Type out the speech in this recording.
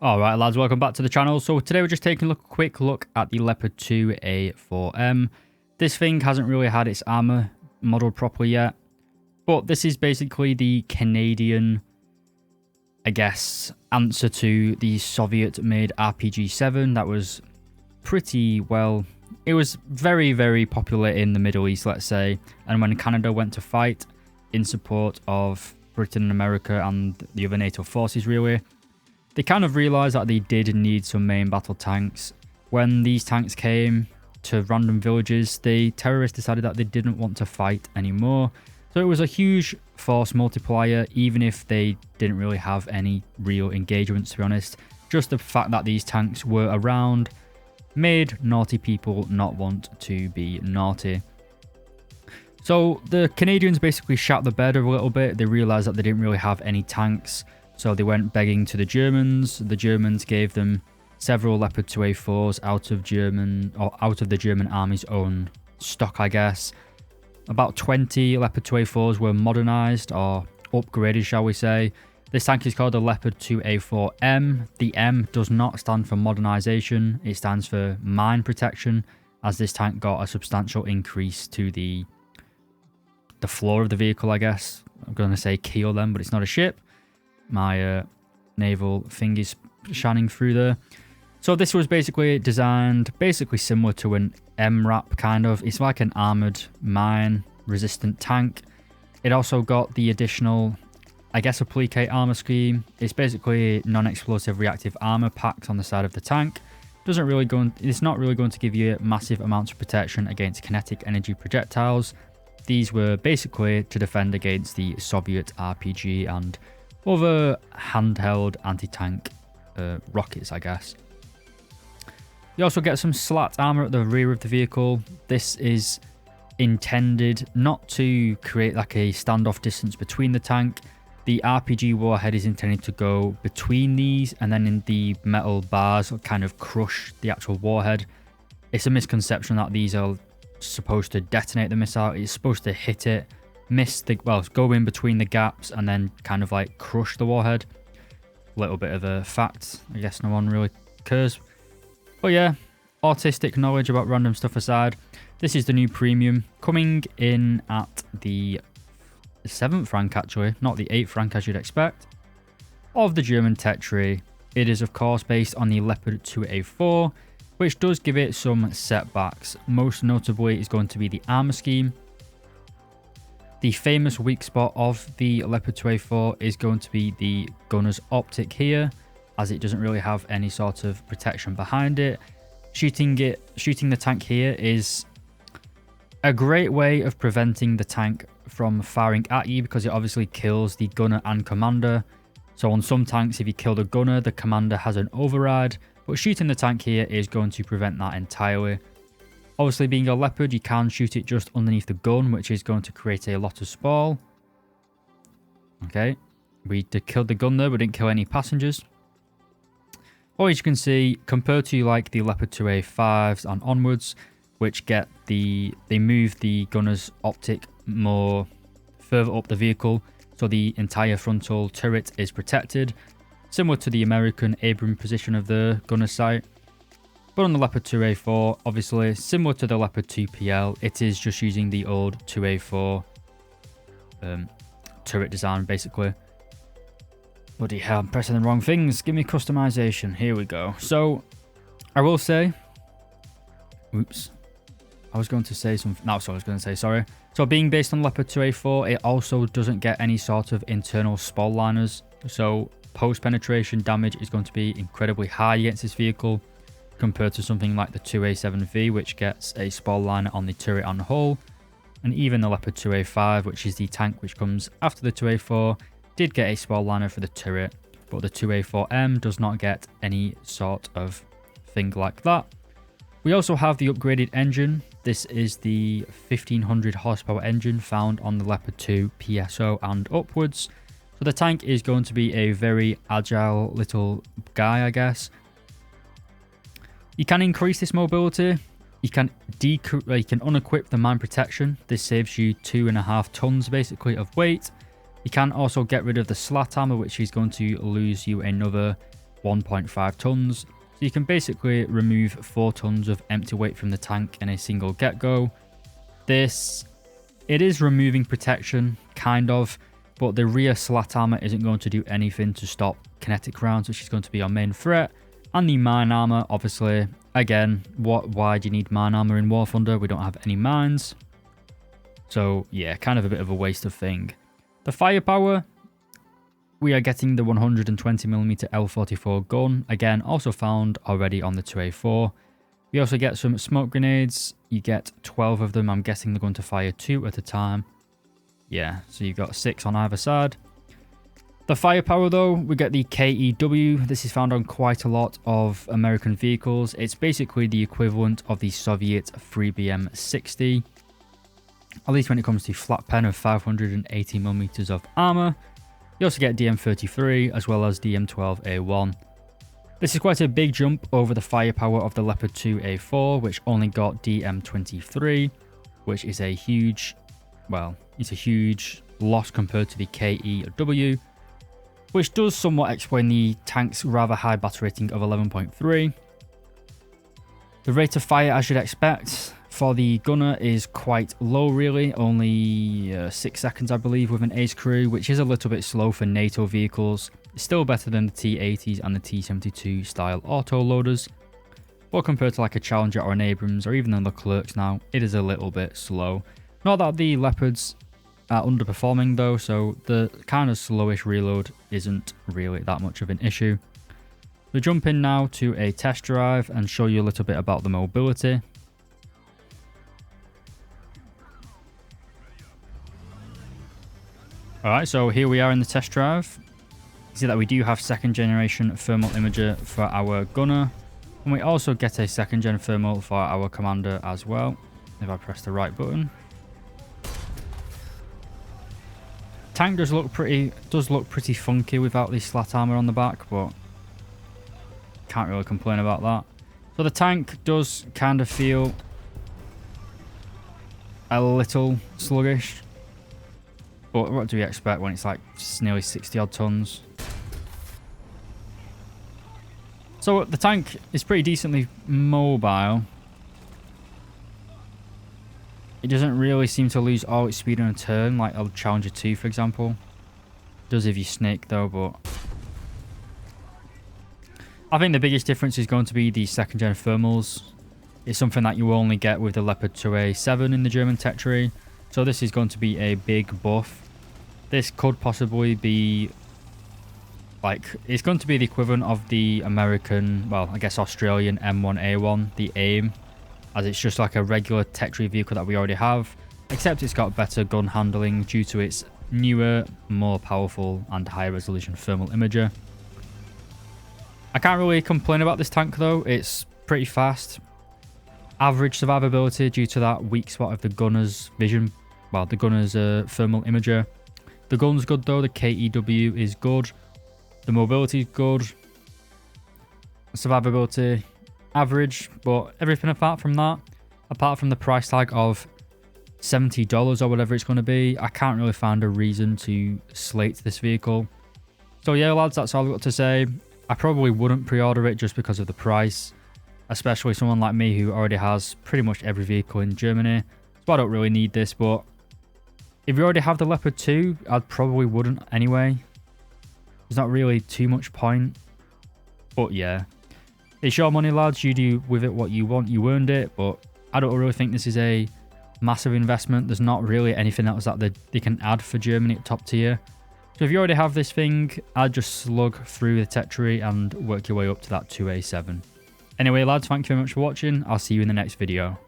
Alright lads, welcome back to the channel. So today we're just taking a quick look at the Leopard 2A4M. This thing hasn't really had its armor modeled properly yet, but this is basically the Canadian, I guess, answer to the Soviet-made RPG-7 that was pretty well... It was very, very popular in the Middle East, let's say, and when Canada went to fight in support of Britain and America and the other NATO forces, really, they kind of realised that they did need some main battle tanks. When these tanks came to random villages, the terrorists decided that they didn't want to fight anymore. So it was a huge force multiplier, even if they didn't really have any real engagements, to be honest. Just the fact that these tanks were around made naughty people not want to be naughty. So the Canadians basically shat the bed a little bit. They realised that they didn't really have any tanks. So they went begging to the Germans. The Germans gave them several Leopard 2A4s out of the German army's own stock, I guess. About 20 Leopard 2A4s were modernized or upgraded, shall we say. This tank is called the Leopard 2A4M. The M does not stand for modernization. It stands for mine protection, as this tank got a substantial increase to the floor of the vehicle, I guess. I'm going to say keel then, but it's not a ship. My naval thing is shining through there. So this was basically designed similar to an MRAP kind of. It's like an armored mine resistant tank. It also got the additional, I guess, applique armor scheme. It's basically non-explosive reactive armor packs on the side of the tank. It's not really going to give you massive amounts of protection against kinetic energy projectiles. These were basically to defend against the Soviet RPG and other handheld anti-tank rockets, I guess. You also get some slat armor at the rear of the vehicle. This is intended not to create like a standoff distance between the tank. The RPG warhead is intended to go between these, and then in the metal bars will kind of crush the actual warhead. It's a misconception that these are supposed to detonate the missile. It's supposed to hit it, go in between the gaps and then kind of like crush the warhead. Little bit of a fact, I guess no one really cares. But yeah, autistic knowledge about random stuff aside, this is the new premium, coming in at the 7th rank actually, not the 8th rank as you'd expect, of the German tech tree. It is of course based on the Leopard 2A4, which does give it some setbacks. Most notably is going to be the armor scheme. The famous weak spot of the Leopard 2A4 is going to be the gunner's optic here, as it doesn't really have any sort of protection behind it. Shooting the tank here is a great way of preventing the tank from firing at you, because it obviously kills the gunner and commander. So on some tanks, if you kill the gunner, the commander has an override, but shooting the tank here is going to prevent that entirely. Obviously, being a Leopard, you can shoot it just underneath the gun, which is going to create a lot of sprawl. Okay, we killed the gun there, but didn't kill any passengers. Or as you can see, compared to like the Leopard 2A5s and onwards, which they move the gunner's optic more further up the vehicle, so the entire frontal turret is protected, similar to the American Abrams position of the gunner's sight. But on the Leopard 2A4, obviously, similar to the Leopard 2PL, it is just using the old 2A4 turret design, basically. Bloody hell, I'm pressing the wrong things. Give me customization. Here we go. So, I will say... Oops. I was going to say something... No, so I was going to say, sorry. So, being based on Leopard 2A4, it also doesn't get any sort of internal spall liners. So, post-penetration damage is going to be incredibly high against this vehicle, compared to something like the 2A7V, which gets a spall liner on the turret and hull. And even the Leopard 2A5, which is the tank which comes after the 2A4, did get a spall liner for the turret, but the 2A4M does not get any sort of thing like that. We also have the upgraded engine. This is the 1500 horsepower engine found on the Leopard 2 PSO and upwards. So the tank is going to be a very agile little guy, I guess. You can increase this mobility. You can unequip the mine protection. This saves you 2.5 tons basically of weight. You can also get rid of the slat armor, which is going to lose you another 1.5 tons. So you can basically remove 4 tons of empty weight from the tank in a single get-go. It is removing protection, kind of, but the rear slat armor isn't going to do anything to stop kinetic rounds, which is going to be our main threat. And the mine armor, obviously, again, why do you need mine armor in War Thunder? We don't have any mines. So yeah, kind of a bit of a waste of thing. The firepower, we are getting the 120mm L44 gun, again, also found already on the 2A4. We also get some smoke grenades. You get 12 of them. I'm guessing they're going to fire 2 at a time. Yeah, so you've got 6 on either side. The firepower though, we get the KEW. This is found on quite a lot of American vehicles. It's basically the equivalent of the Soviet 3BM60. At least when it comes to flat pen of 580mm of armor. You also get DM33 as well as DM12A1. This is quite a big jump over the firepower of the Leopard 2A4, which only got DM23, which is a huge, well, it's a huge loss compared to the KEW, which does somewhat explain the tank's rather high battle rating of 11.3. The rate of fire, as you'd expect, for the gunner is quite low really, only 6 seconds I believe with an ace crew, which is a little bit slow for NATO vehicles. It's still better than the T-80s and the T-72 style auto loaders, but compared to like a Challenger or an Abrams or even the Leclercs now, it is a little bit slow. Not that the Leopards are underperforming though, so the kind of slowish reload isn't really that much of an issue. We'll jump in now to a test drive and show you a little bit about the mobility. Alright, so here we are in the test drive. You see that we do have 2nd generation thermal imager for our gunner. And we also get a 2nd gen thermal for our commander as well. If I press the right button. Tank does look pretty funky without the slat armor on the back, but can't really complain about that. So the tank does kind of feel a little sluggish. But what do we expect when it's like nearly 60 odd tons? So the tank is pretty decently mobile. It doesn't really seem to lose all its speed on a turn, like a Challenger 2 for example. It does if you snake though, but I think the biggest difference is going to be the 2nd gen thermals. It's something that you only get with the Leopard 2A7 in the German tech tree. So this is going to be a big buff. This could possibly be like, it's going to be the equivalent of the American, well, I guess Australian M1A1, the AIM, as it's just like a regular tech tree vehicle that we already have, except it's got better gun handling due to its newer, more powerful and higher resolution thermal imager. I can't really complain about this tank though, it's pretty fast. Average survivability due to that weak spot of the gunner's vision, well, the gunner's thermal imager. The gun's good though, the KEW is good. The mobility is good. Survivability, average, but everything apart from that, apart from the price tag of $70 or whatever it's going to be, I can't really find a reason to slate this vehicle. So yeah lads, that's all I've got to say. I probably wouldn't pre-order it just because of the price, especially someone like me who already has pretty much every vehicle in Germany. So I don't really need this, but if you already have the Leopard 2, I probably wouldn't anyway. There's not really too much point. But yeah, it's your money lads, you do with it what you want, you earned it, but I don't really think this is a massive investment. There's not really anything else that they can add for Germany at top tier. So if you already have this thing, I'd just slug through the tech tree and work your way up to that 2A7. Anyway lads, thank you very much for watching. I'll see you in the next video.